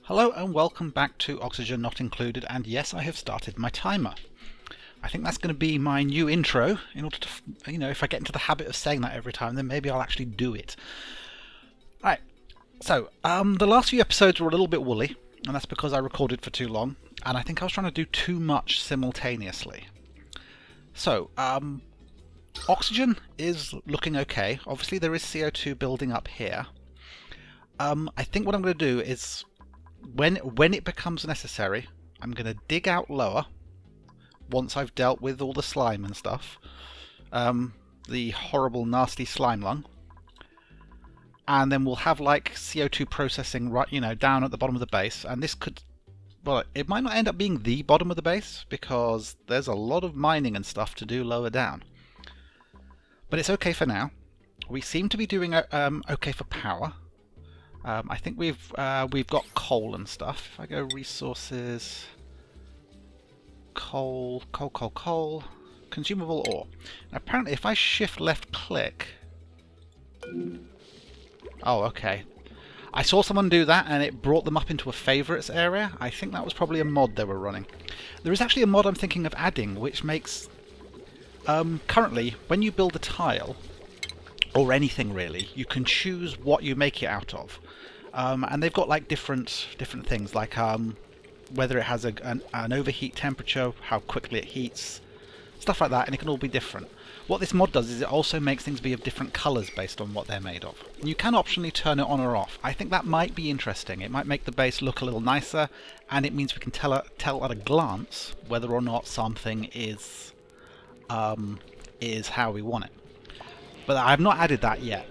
Hello and welcome back to Oxygen Not Included, and yes, I have started my timer. I think that's going to be my new intro in order to, if I get into the habit of saying that every time, then maybe I'll actually do it. Right, so the last few episodes were a little bit woolly, and that's because I recorded for too long, and I think I was trying to do too much simultaneously. So, oxygen is looking okay. Obviously there is CO2 building up here. I think what I'm going to do is, when it becomes necessary, I'm going to dig out lower once I've dealt with all the slime and stuff, the horrible nasty slime lung, and then we'll have like CO2 processing right, down at the bottom of the base, and this could, well, it might not end up being the bottom of the base because there's a lot of mining and stuff to do lower down, but it's okay for now. We seem to be doing okay for power. I think we've got coal and stuff. If I go resources, coal, consumable ore. Now, apparently if I shift left click... Oh, okay. I saw someone do that and it brought them up into a favourites area. I think that was probably a mod they were running. There is actually a mod I'm thinking of adding which makes... currently, when you build a tile, or anything really, you can choose what you make it out of. And they've got like different things, like whether it has an overheat temperature, how quickly it heats, stuff like that, and it can all be different. What this mod does is it also makes things be of different colours based on what they're made of. And you can optionally turn it on or off. I think that might be interesting. It might make the base look a little nicer, and it means we can tell at a glance whether or not something is how we want it. But I've not added that yet.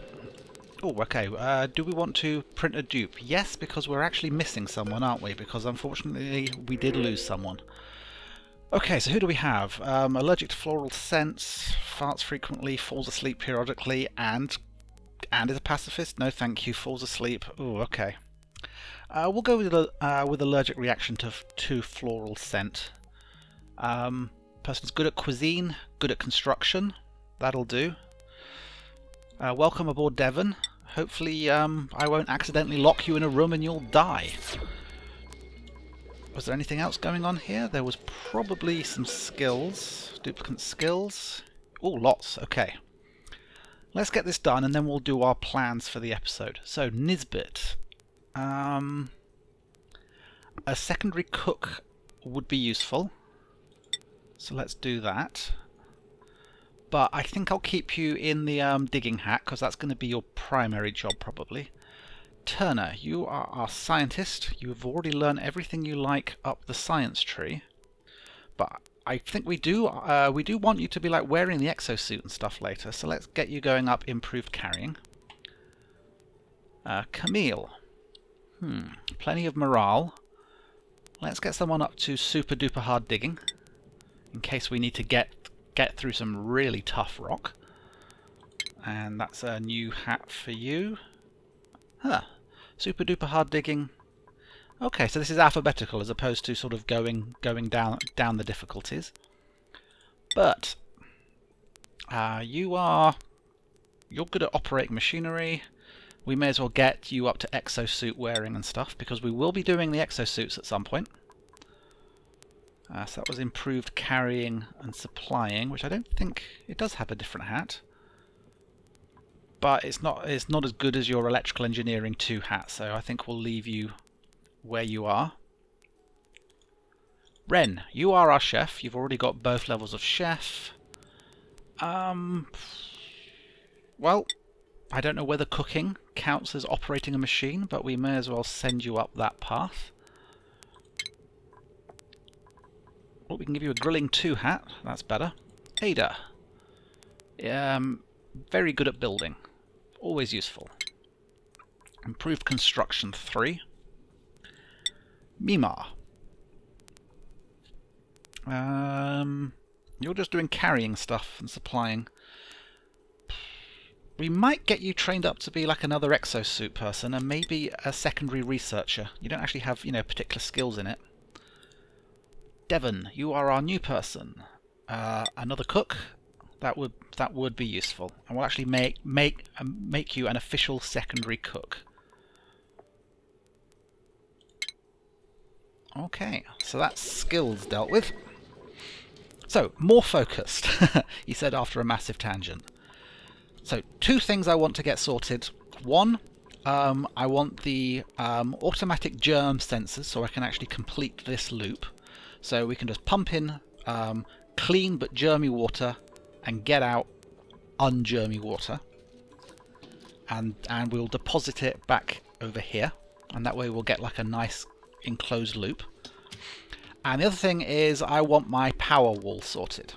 Oh, okay. Do we want to print a dupe? Yes, because we're actually missing someone, aren't we? Because unfortunately we did lose someone. Okay, so who do we have? Allergic to floral scents, farts frequently, falls asleep periodically, and is a pacifist? No, thank you. Falls asleep. Oh, okay. We'll go with allergic reaction to floral scent. Person's good at cuisine, good at construction. That'll do. Welcome aboard, Devon. Hopefully I won't accidentally lock you in a room and you'll die. Was there anything else going on here? There was probably some skills. Duplicate skills. Oh, lots. Okay. Let's get this done and then we'll do our plans for the episode. So, Nisbet. A secondary cook would be useful. So let's do that. But I think I'll keep you in the digging hat, because that's going to be your primary job, probably. Turner, you are our scientist. You have already learned everything you like up the science tree. But I think we do want you to be like wearing the exosuit and stuff later. So let's get you going up improved carrying. Camille. Plenty of morale. Let's get someone up to super duper hard digging, in case we need to get through some really tough rock. And that's a new hat for you. Super duper hard digging. Okay, so this is alphabetical as opposed to sort of going down the difficulties. But you're good at operating machinery. We may as well get you up to exosuit wearing and stuff, because we will be doing the exosuits at some point. So that was improved carrying and supplying, which I don't think it does have a different hat. But it's not as good as your electrical engineering 2 hat, so I think we'll leave you where you are. Ren, you are our chef. You've already got both levels of chef. Well, I don't know whether cooking counts as operating a machine, but we may as well send you up that path. Well, we can give you a grilling 2 hat. That's better. Ada. Very good at building. Always useful. Improved construction 3. Mimar. You're just doing carrying stuff and supplying. We might get you trained up to be like another exosuit person and maybe a secondary researcher. You don't actually have, particular skills in it. Devon, you are our new person. Another cook. That would be useful, and we'll actually make you an official secondary cook. Okay, so that's skills dealt with. So, more focused, he said after a massive tangent. So, two things I want to get sorted. One, I want the automatic germ sensors so I can actually complete this loop. So we can just pump in clean but germy water and get out ungermy water. And we'll deposit it back over here. And that way we'll get like a nice enclosed loop. And the other thing is I want my power wall sorted.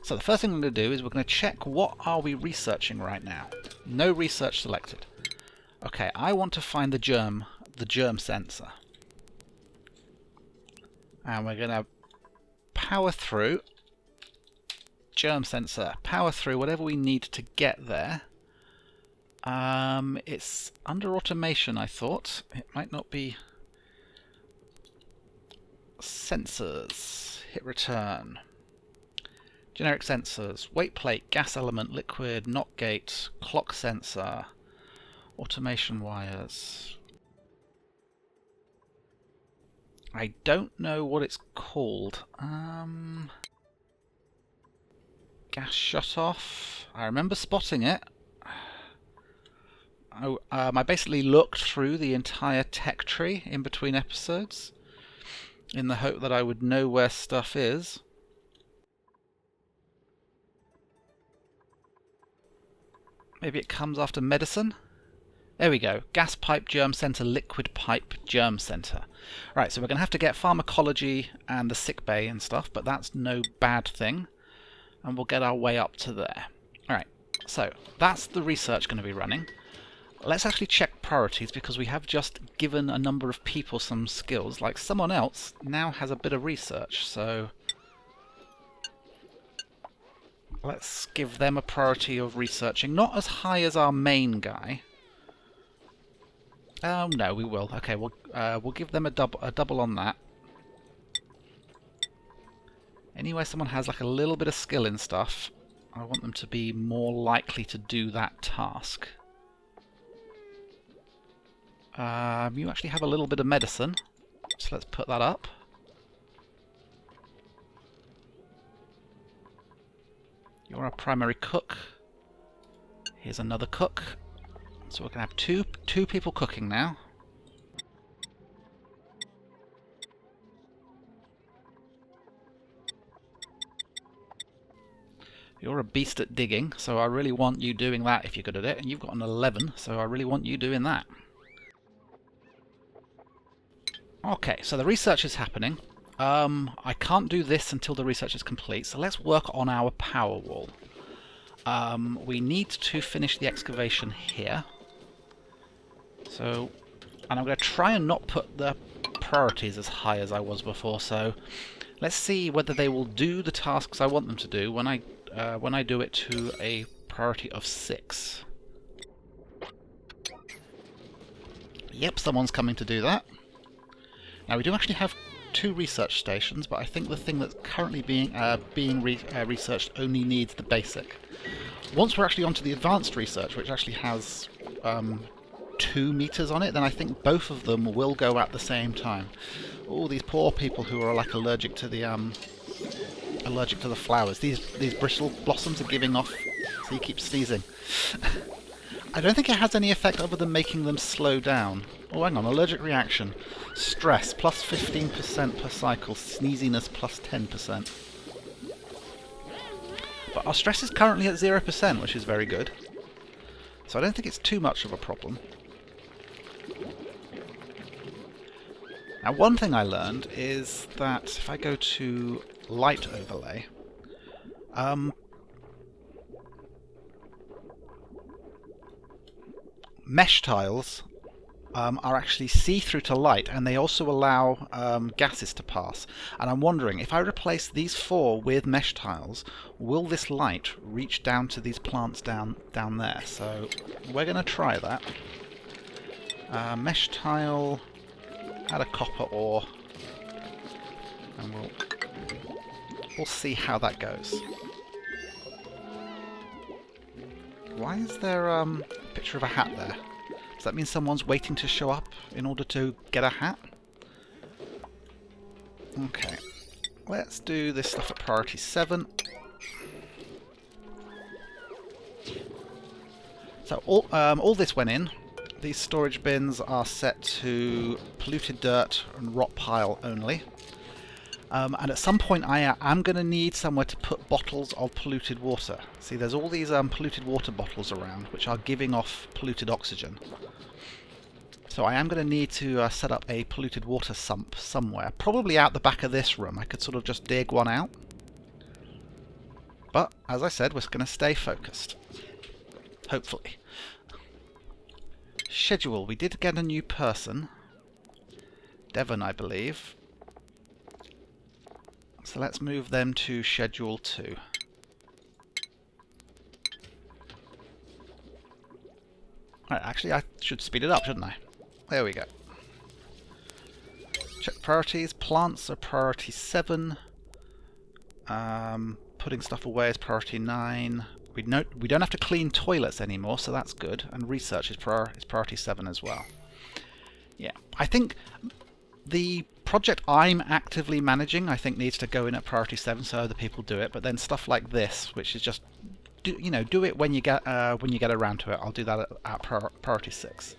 So the first thing I'm going to do is we're going to check what are we researching right now. No research selected. Okay, I want to find the germ sensor. And we're going to power through germ sensor, power through whatever we need to get there. It's under automation, I thought. It might not be. Sensors, hit return. Generic sensors, weight plate, gas element, liquid, NOT gate, clock sensor, automation wires. I don't know what it's called. Gas shut off. I remember spotting it. I basically looked through the entire tech tree in between episodes in the hope that I would know where stuff is. Maybe it comes after medicine? There we go. Gas pipe germ center, liquid pipe germ center. Right, so we're going to have to get pharmacology and the sick bay and stuff, but that's no bad thing. And we'll get our way up to there. Alright, so that's the research going to be running. Let's actually check priorities because we have just given a number of people some skills. Like someone else now has a bit of research, so let's give them a priority of researching. Not as high as our main guy. Oh no, we will. Okay, we'll give them a double on that. Anywhere someone has like a little bit of skill in stuff, I want them to be more likely to do that task. You actually have a little bit of medicine, so let's put that up. You're a primary cook. Here's another cook. So we're going to have two people cooking now. You're a beast at digging, so I really want you doing that if you're good at it. And you've got an 11, so I really want you doing that. Okay, so the research is happening. I can't do this until the research is complete, so let's work on our power wall. We need to finish the excavation here. So, and I'm going to try and not put the priorities as high as I was before, so let's see whether they will do the tasks I want them to do when I do it to a priority of 6. Yep, someone's coming to do that. Now we do actually have 2 research stations, but I think the thing that's currently being researched only needs the basic. Once we're actually onto the advanced research, which actually has 2 meters on it, then I think both of them will go at the same time. Oh, these poor people who are like allergic to the flowers. These bristle blossoms are giving off, so you keep sneezing. I don't think it has any effect other than making them slow down. Oh, hang on, allergic reaction. Stress, plus 15% per cycle. Sneeziness, plus 10%. But our stress is currently at 0%, which is very good. So I don't think it's too much of a problem. Now, one thing I learned is that if I go to light overlay, mesh tiles are actually see-through to light, and they also allow gases to pass. And I'm wondering, if I replace these 4 with mesh tiles, will this light reach down to these plants down there? So we're going to try that. Mesh tile, add a copper ore, and we'll see how that goes. Why is there a picture of a hat there? Does that mean someone's waiting to show up in order to get a hat? Okay, let's do this stuff at priority 7. So all this went in. These storage bins are set to polluted dirt and rot pile only. And at some point I am going to need somewhere to put bottles of polluted water. See, there's all these polluted water bottles around which are giving off polluted oxygen. So I am going to need to set up a polluted water sump somewhere. Probably out the back of this room. I could sort of just dig one out. But, as I said, we're going to stay focused. Hopefully. Schedule. We did get a new person. Devon, I believe. So let's move them to Schedule 2. Right, actually I should speed it up, shouldn't I? There we go. Check priorities. Plants are priority 7. Putting stuff away is priority 9. We don't have to clean toilets anymore, so that's good. And research is priority 7 as well. Yeah, I think the project I'm actively managing, I think, needs to go in at priority 7 so other people do it. But then stuff like this, which is just do it when you get around to it. I'll do that at priority 6.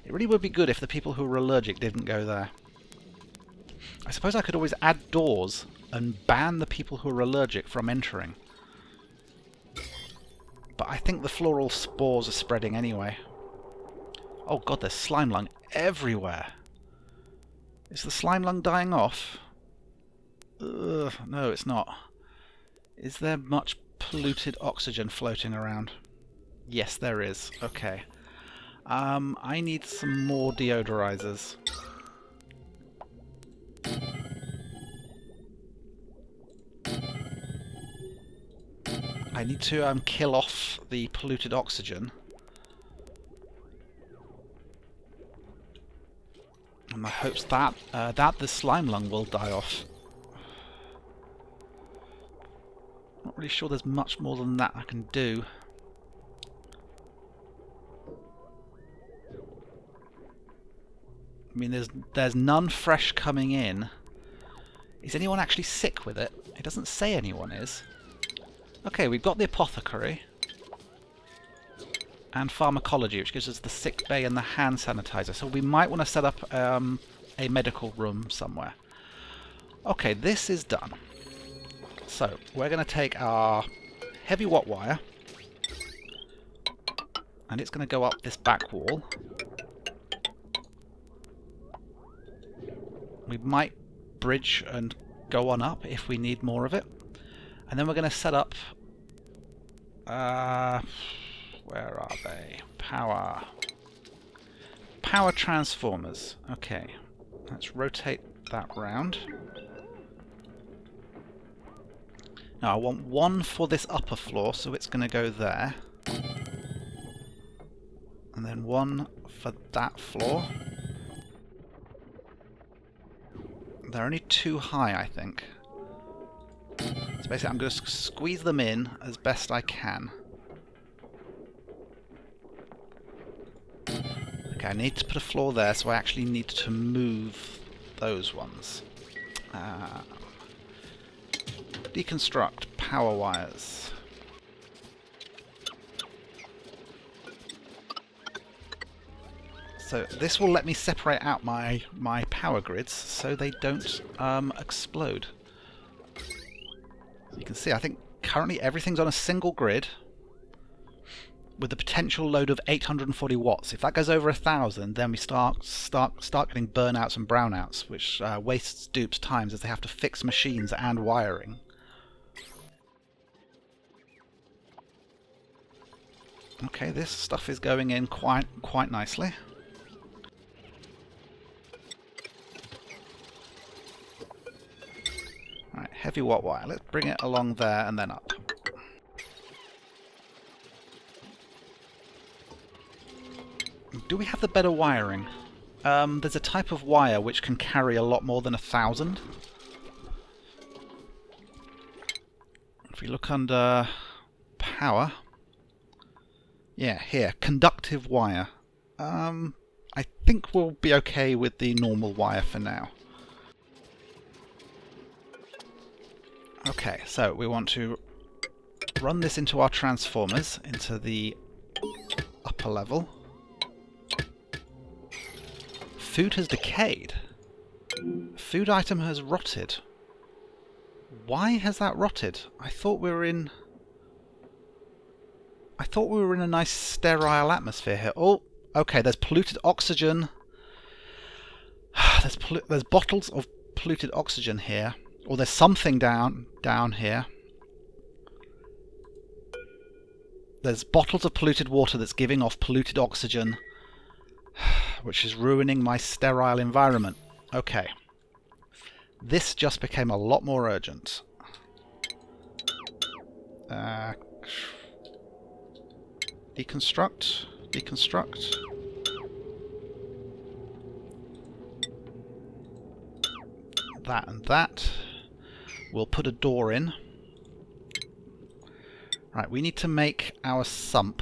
It really would be good if the people who are allergic didn't go there. I suppose I could always add doors and ban the people who are allergic from entering. But I think the floral spores are spreading anyway. Oh god, there's slime lung everywhere. Is the slime lung dying off? Ugh, no, it's not. Is there much polluted oxygen floating around? Yes, there is. Okay. I need some more deodorizers. I need to kill off the polluted oxygen. And my hopes that the slime lung will die off. Not really sure there's much more than that I can do. I mean, there's none fresh coming in. Is anyone actually sick with it? It doesn't say anyone is. Okay, we've got the apothecary. And pharmacology, which gives us the sick bay and the hand sanitizer. So we might want to set up a medical room somewhere. Okay, this is done. So, we're going to take our heavy watt wire. And it's going to go up this back wall. We might bridge and go on up if we need more of it. And then we're going to set up... where are they? Power. Power transformers. Okay. Let's rotate that round. Now I want one for this upper floor, so it's going to go there. And then one for that floor. They're only too high, I think. So basically I'm going to squeeze them in as best I can. Okay, I need to put a floor there, so I actually need to move those ones. Deconstruct power wires. So this will let me separate out my power grids so they don't explode. You can see, I think currently everything's on a single grid with the potential load of 840 watts. If that goes over 1,000, then we start getting burnouts and brownouts, which wastes dupes' times as they have to fix machines and wiring. Okay, this stuff is going in quite nicely. Right, heavy watt wire. Let's bring it along there and then up. Do we have the better wiring? There's a type of wire which can carry a lot more than 1,000. If we look under power, yeah, here, conductive wire. I think we'll be okay with the normal wire for now. Okay, so we want to run this into our transformers, into the upper level. Food has decayed. Food item has rotted. Why has that rotted? I thought we were in a nice sterile atmosphere here. Oh, okay, there's polluted oxygen. There's bottles of polluted oxygen here. Or there's something down here. There's bottles of polluted water that's giving off polluted oxygen, which is ruining my sterile environment. Okay. This just became a lot more urgent. Deconstruct. Deconstruct. That and that. We'll put a door in. Right, we need to make our sump.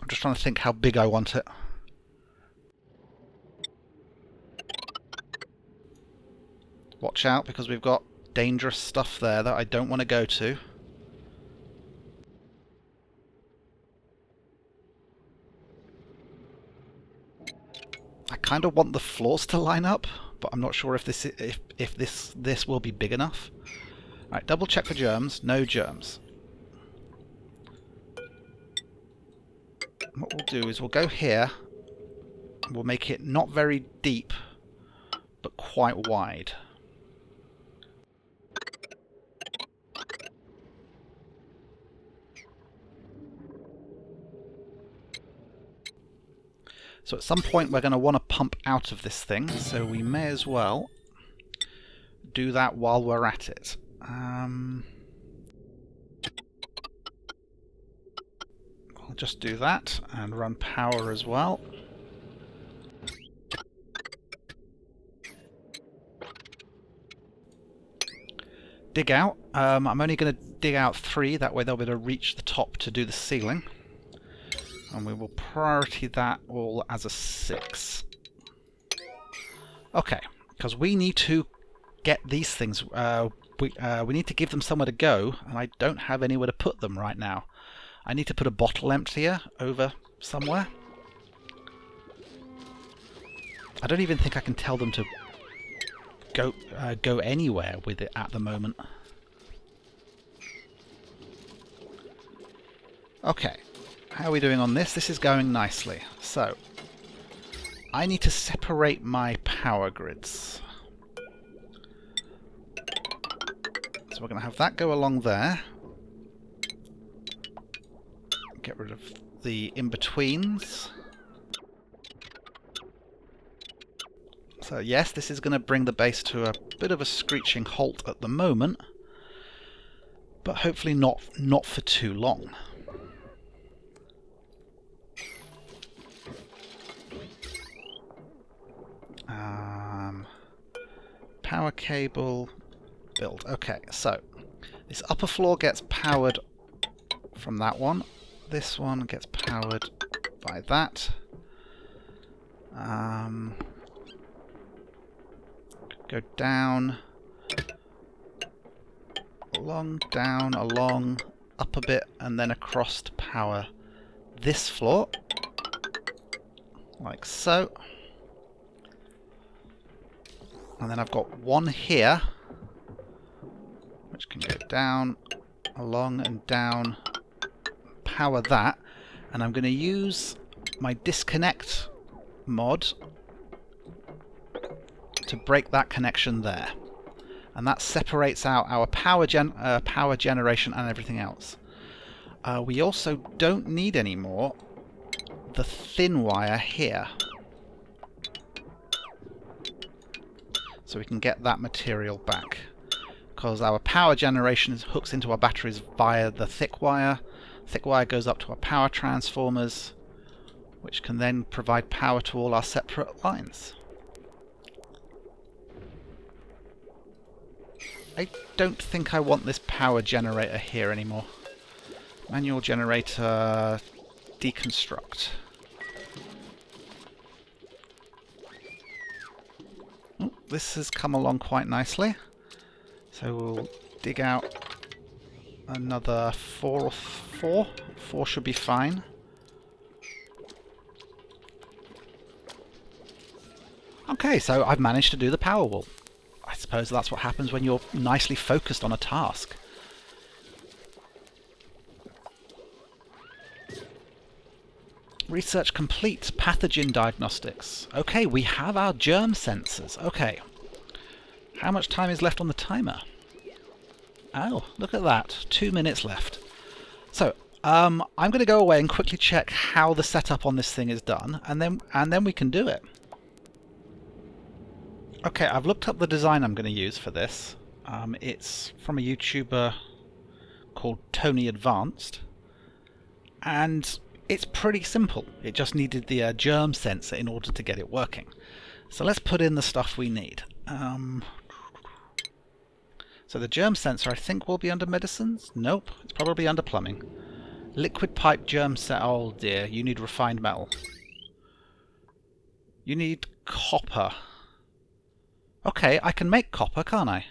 I'm just trying to think how big I want it. Watch out, because we've got dangerous stuff there that I don't want to go to. I kind of want the floors to line up, but I'm not sure if this will be big enough. Right, double check for germs. No germs. What we'll do is we'll go here. We'll make it not very deep, but quite wide. So at some point we're going to want to pump out of this thing, so we may as well do that while we're at it. I'll just do that and run power as well. Dig out. I'm only going to dig out 3, that way they'll be able to reach the top to do the ceiling. And we will priority that all as a 6. Okay, because we need to get these things. We need to give them somewhere to go, and I don't have anywhere to put them right now. I need to put a bottle emptier over somewhere. I don't even think I can tell them to go anywhere with it at the moment. Okay. How are we doing on this? This is going nicely. So, I need to separate my power grids. So we're going to have that go along there. Get rid of the in-betweens. So yes, this is going to bring the base to a bit of a screeching halt at the moment, but hopefully not for too long. Power cable build. Okay, so this upper floor gets powered from that one. This one gets powered by that. Go down, along, down, along, up a bit, and then across to power this floor, like so. And then I've got one here, which can go down, along and down, power that, and I'm going to use my disconnect mod to break that connection there. And that separates out our power generation and everything else. We also don't need anymore the thin wire here. So we can get that material back. Because our power generation hooks into our batteries via the thick wire. Thick wire goes up to our power transformers, which can then provide power to all our separate lines. I don't think I want this power generator here anymore. Manual generator, deconstruct. this has come along quite nicely. So we'll dig out another 4 or 4. 4 should be fine. Okay, so I've managed to do the power wall. I suppose that's what happens when you're nicely focused on a task. Research complete. Pathogen diagnostics. Okay, we have our germ sensors. Okay. How much time is left on the timer? Oh, look at that. 2 minutes left. So, I'm going to go away and quickly check how the setup on this thing is done, and then we can do it. Okay, I've looked up the design I'm going to use for this. It's from a YouTuber called Tony Advanced, and it's pretty simple. It just needed the germ sensor in order to get it working. So let's put in the stuff we need. So the germ sensor I think will be under medicines? Nope, it's probably under plumbing. Liquid pipe germ sensor. Oh dear, you need refined metal. You need copper. Okay, I can make copper, can't I?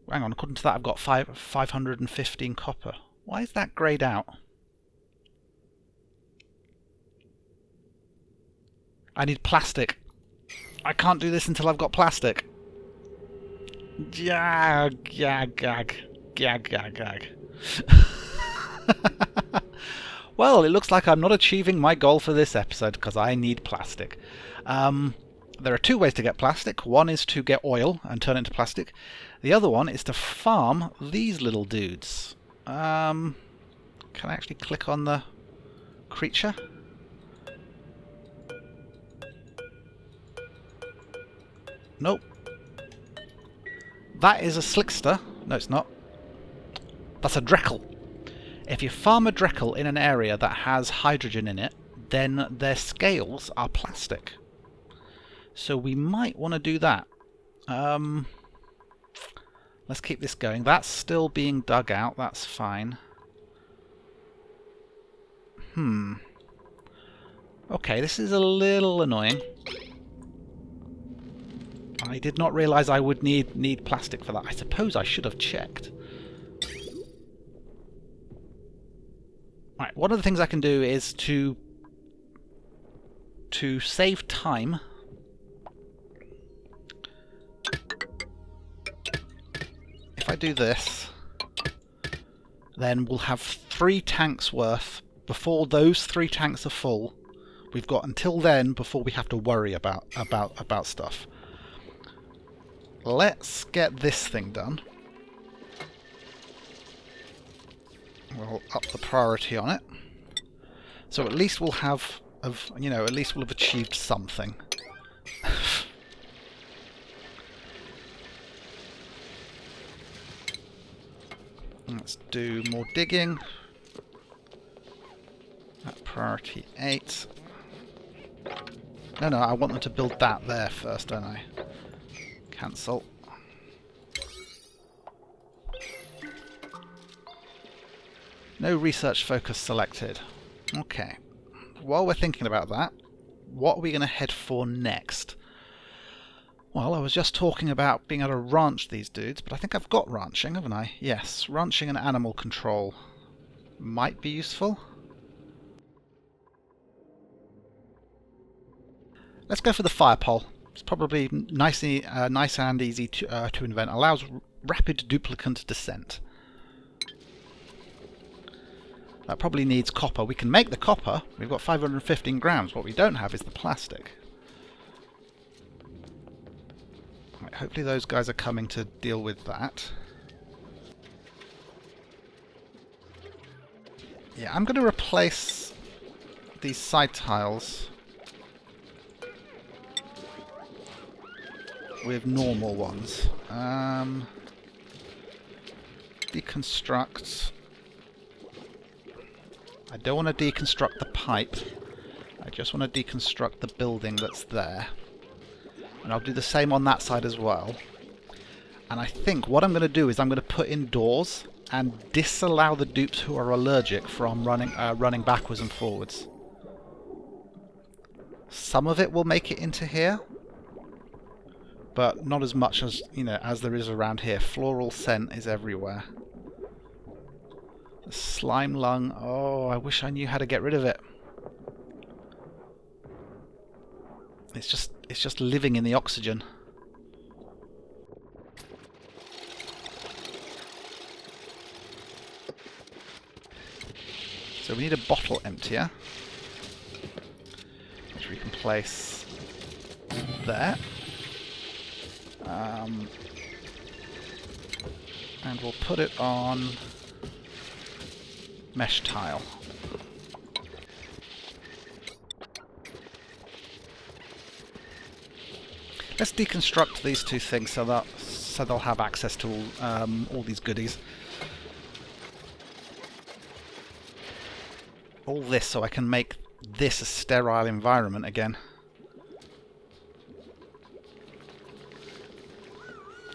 Hang on, according to that I've got 515 copper. Why is that greyed out? I need plastic. I can't do this until I've got plastic. Gag. Well, it looks like I'm not achieving my goal for this episode because I need plastic. There are 2 ways to get plastic. One is to get oil and turn it into plastic. The other one is to farm these little dudes. Can I actually click on the creature? Nope. That is a slickster. No, it's not. That's a dreckle. If you farm a dreckle in an area that has hydrogen in it, then their scales are plastic. So we might want to do that. Let's keep this going. That's still being dug out. That's fine. Okay, this is a little annoying. I did not realise I would need plastic for that. I suppose I should have checked. Right, one of the things I can do is to save time. If I do this, then we'll have 3 tanks worth. Before those 3 tanks are full, we've got until then before we have to worry about stuff. Let's get this thing done. We'll up the priority on it. So at least we'll have, at least we'll have achieved something. Let's do more digging. At priority 8. No, I want them to build that there first, don't I? Cancel. No research focus selected. Okay. While we're thinking about that, what are we going to head for next? Well, I was just talking about being able to ranch these dudes, but I think I've got ranching, haven't I? Yes, ranching and animal control might be useful. Let's go for the fire pole. It's probably nice and easy to invent. Allows rapid duplicant descent. That probably needs copper. We can make the copper. We've got 515 grams. What we don't have is the plastic. Right, hopefully those guys are coming to deal with that. Yeah, I'm going to replace these side tiles with normal ones. Deconstruct. I don't want to deconstruct the pipe. I just want to deconstruct the building that's there. And I'll do the same on that side as well. And I think what I'm going to do is I'm going to put in doors and disallow the dupes who are allergic from running backwards and forwards. Some of it will make it into here. but not as much as, you know, as there is around here. Floral scent is everywhere. The slime lung. Oh, I wish I knew how to get rid of it. It's just living in the oxygen. So we need a bottle emptier, which we can place there. And we'll put it on mesh tile. Let's deconstruct these two things so they'll have access to all these goodies. All this so I can make this a sterile environment again.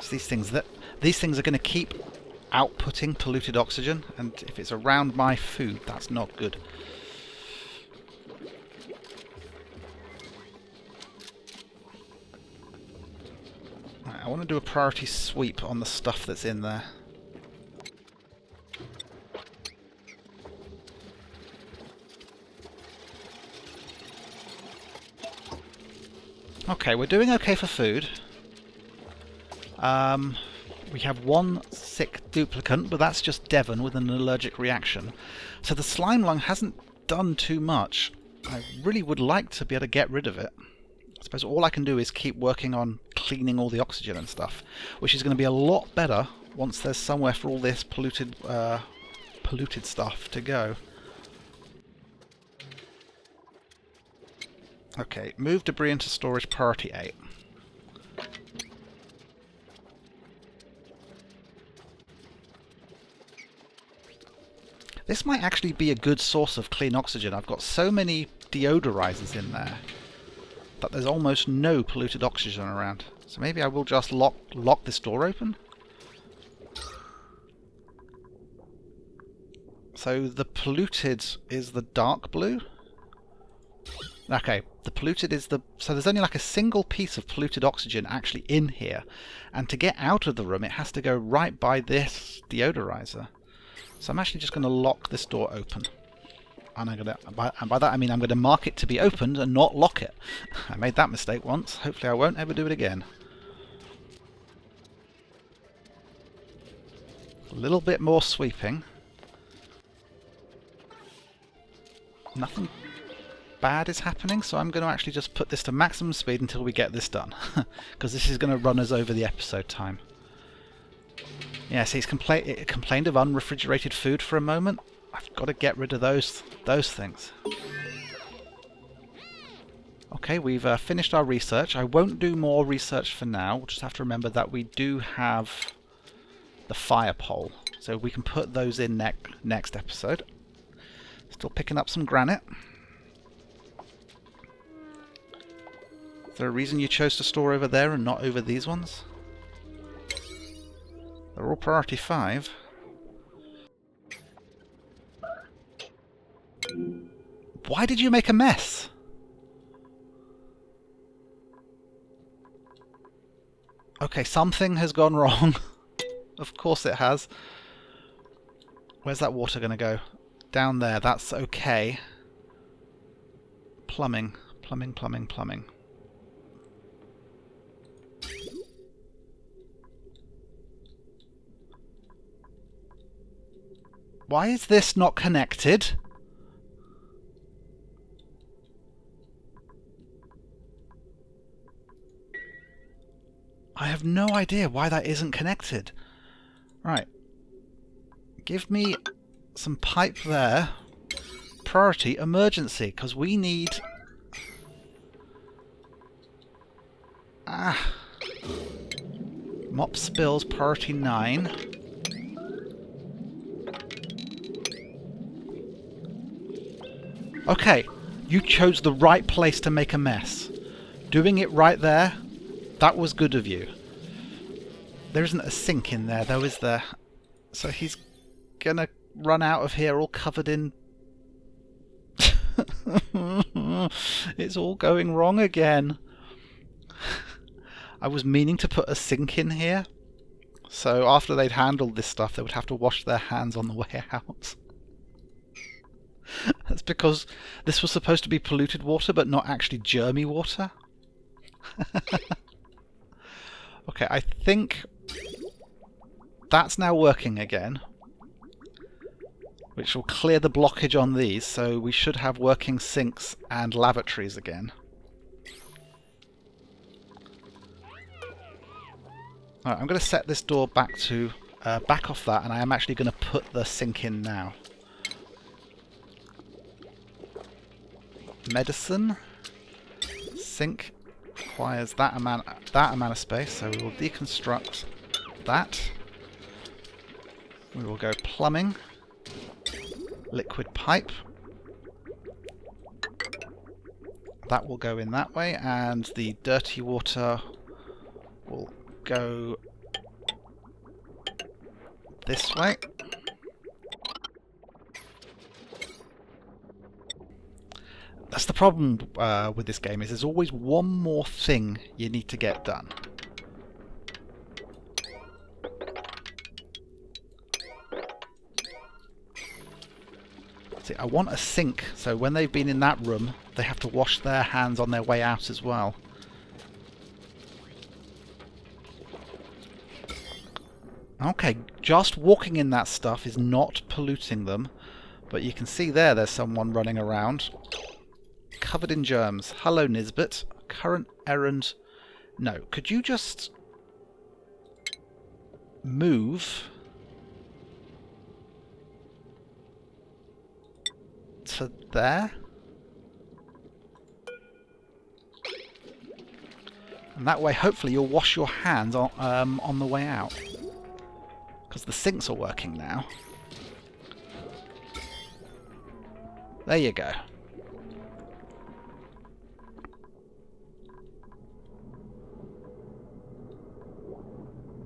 So these things are going to keep outputting polluted oxygen, and if it's around my food, that's not good. Right, I want to do a priority sweep on the stuff that's in there. Okay, we're doing okay for food. We have one sick duplicant, but that's just Devon with an allergic reaction. So the slime lung hasn't done too much. I really would like to be able to get rid of it. I suppose all I can do is keep working on cleaning all the oxygen and stuff, which is going to be a lot better once there's somewhere for all this polluted stuff to go. Okay, move debris into storage, priority 8. This might actually be a good source of clean oxygen. I've got so many deodorizers in there that there's almost no polluted oxygen around. So maybe I will just lock this door open. So the polluted is the dark blue. Okay, the polluted is the... So there's only like a single piece of polluted oxygen actually in here. And to get out of the room, it has to go right by this deodorizer. So I'm actually just going to lock this door open. And by that I mean I'm going to mark it to be opened and not lock it. I made that mistake once. Hopefully I won't ever do it again. A little bit more sweeping. Nothing bad is happening, so I'm going to actually just put this to maximum speed until we get this done. Because this is going to run us over the episode time. Yeah, so it complained of unrefrigerated food for a moment. I've got to get rid of those things. Okay, we've finished our research. I won't do more research for now. We'll just have to remember that we do have the fire pole, so we can put those in next episode. Still picking up some granite. Is there a reason you chose to store over there and not over these ones? They're all priority 5. Why did you make a mess? Okay, something has gone wrong. Of course it has. Where's that water going to go? Down there, that's okay. Plumbing. Why is this not connected? I have no idea why that isn't connected. Right. Give me some pipe there. Priority emergency, because we need... Mop spills, priority 9. Okay, you chose the right place to make a mess. Doing it right there, that was good of you. There isn't a sink in there though, is there? So he's gonna run out of here all covered in... It's all going wrong again. I was meaning to put a sink in here, so after they'd handled this stuff they would have to wash their hands on the way out. That's because this was supposed to be polluted water but not actually germy water. Okay, I think that's now working again, which will clear the blockage on these, so we should have working sinks and lavatories again. Alright, I'm going to set this door back to back off that, and I am actually going to put the sink in now. Medicine. Sink requires that amount of space, so we will deconstruct that. We will go plumbing. Liquid pipe. That will go in that way, and the dirty water will go this way. That's the problem with this game, is there's always one more thing you need to get done. See, I want a sink, so when they've been in that room, they have to wash their hands on their way out as well. Okay, just walking in that stuff is not polluting them, but you can see there's someone running around, covered in germs. Hello, Nisbet. Current errand... No, could you just move to there? And that way, hopefully, you'll wash your hands on the way out. Because the sinks are working now. There you go.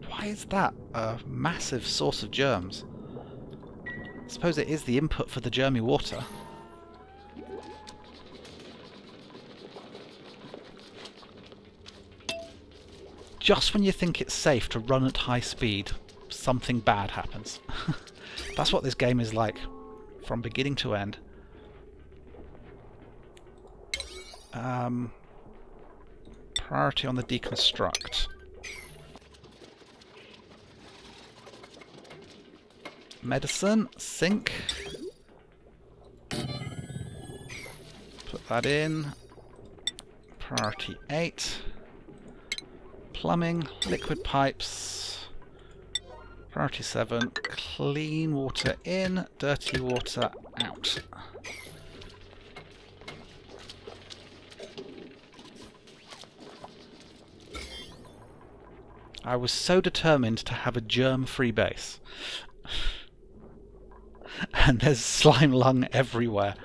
Why is that a massive source of germs? I suppose it is the input for the germy water. Just when you think it's safe to run at high speed, something bad happens. That's what this game is like, from beginning to end. Priority on the deconstruct. Medicine, sink. Put that in. Priority 8. Plumbing, liquid pipes. Priority 7. Clean water in, dirty water out. I was so determined to have a germ-free base. And there's slime lung everywhere.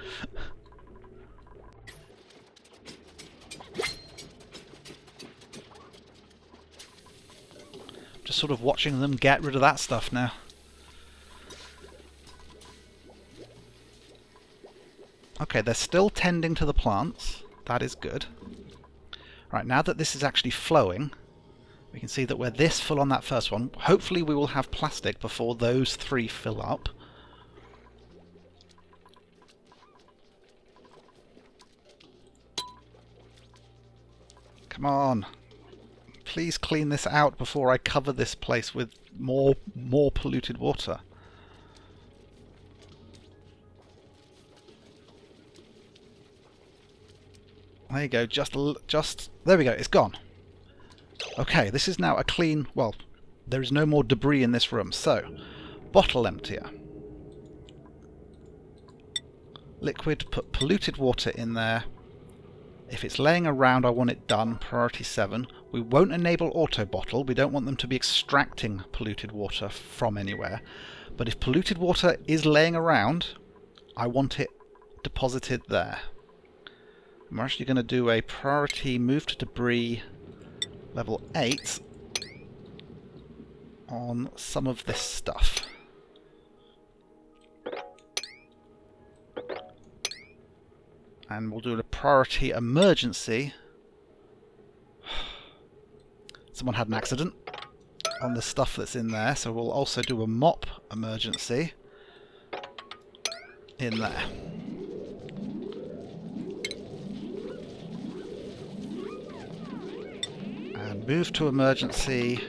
Just sort of watching them get rid of that stuff now. Okay, they're still tending to the plants. That is good. Right, now that this is actually flowing, we can see that we're this full on that first one. Hopefully we will have plastic before those 3 fill up. Come on. Please clean this out before I cover this place with more polluted water. There you go, just there we go, it's gone. Okay, this is now a clean, well, there is no more debris in this room, so, bottle emptier. Liquid, put polluted water in there. If it's laying around, I want it done, priority 7. We won't enable auto bottle, we don't want them to be extracting polluted water from anywhere. But if polluted water is laying around, I want it deposited there. And we're actually going to do a priority move to debris level 8 on some of this stuff. And we'll do a priority emergency someone had an accident on the stuff that's in there, so we'll also do a mop emergency in there. And move to emergency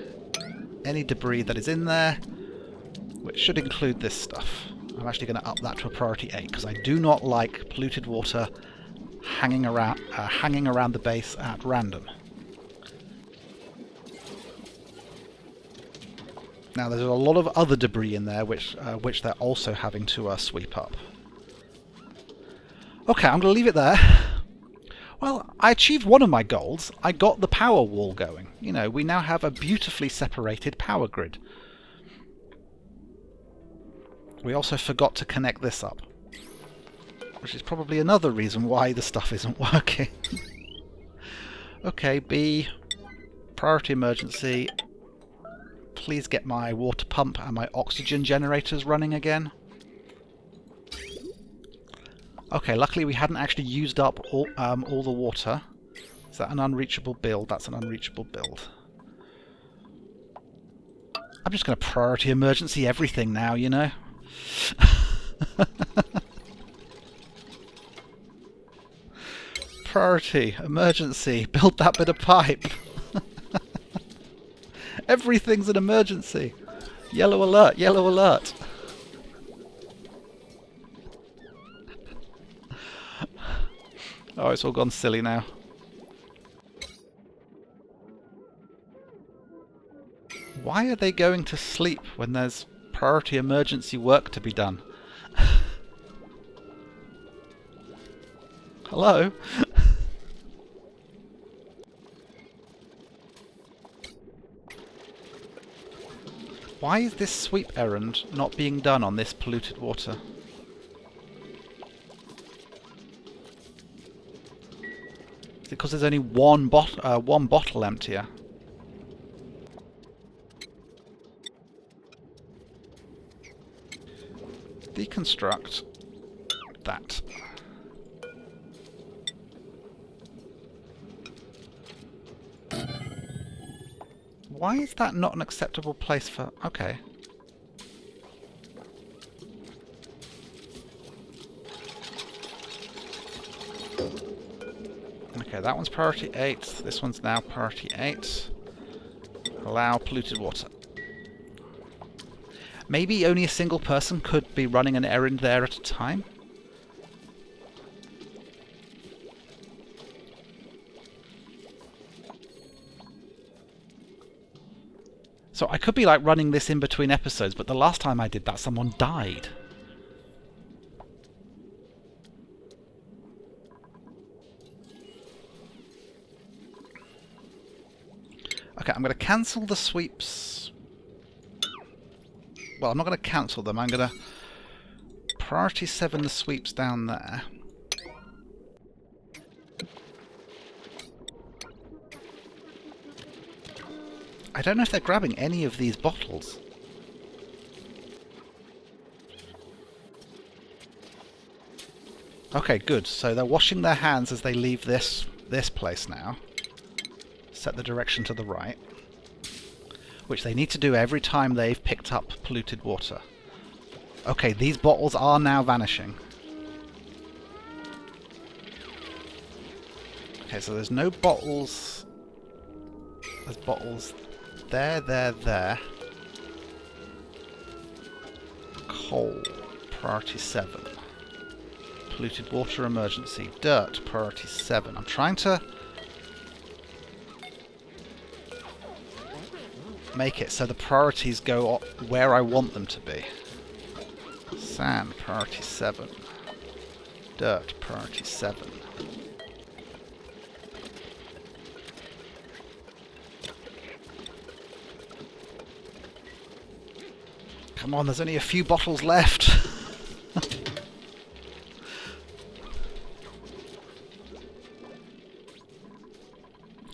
any debris that is in there, which should include this stuff. I'm actually going to up that to a priority 8 because I do not like polluted water hanging around the base at random. Now there's a lot of other debris in there which they're also having to sweep up. Okay, I'm going to leave it there. Well, I achieved one of my goals. I got the power wall going. You know, we now have a beautifully separated power grid. We also forgot to connect this up, which is probably another reason why the stuff isn't working. Okay, B, priority emergency. Please get my water pump and my oxygen generators running again. Okay, luckily we hadn't actually used up all the water. Is that an unreachable build? That's an unreachable build. I'm just going to priority emergency everything now, you know. Priority, emergency, build that bit of pipe. Everything's an emergency. Yellow alert, yellow alert. Oh, it's all gone silly now. Why are they going to sleep when there's priority emergency work to be done? Hello? Why is this sweep errand not being done on this polluted water? Is it because there's only one bottle emptier? Deconstruct that. Why is that not an acceptable place for... Okay. Okay, that one's priority 8. This one's now priority 8. Allow polluted water. Maybe only a single person could be running an errand there at a time? So I could be like running this in between episodes, but the last time I did that, someone died. Okay, I'm going to cancel the sweeps. Well, I'm not going to cancel them. I'm going to priority 7 the sweeps down there. I don't know if they're grabbing any of these bottles. Okay, good. So they're washing their hands as they leave this place now. Set the direction to the right. Which they need to do every time they've picked up polluted water. Okay, these bottles are now vanishing. Okay, so there's no bottles. There's bottles there. Coal, priority 7. Polluted water emergency. Dirt, priority 7. I'm trying to make it so the priorities go where I want them to be. Sand, priority 7. Dirt, priority 7. Come on, there's only a few bottles left.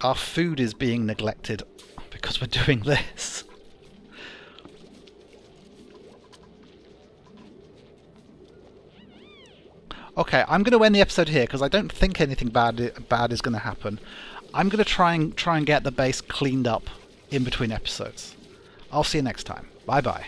Our food is being neglected because we're doing this. Okay, I'm going to end the episode here because I don't think anything bad is going to happen. I'm going to try and get the base cleaned up in between episodes. I'll see you next time. Bye bye.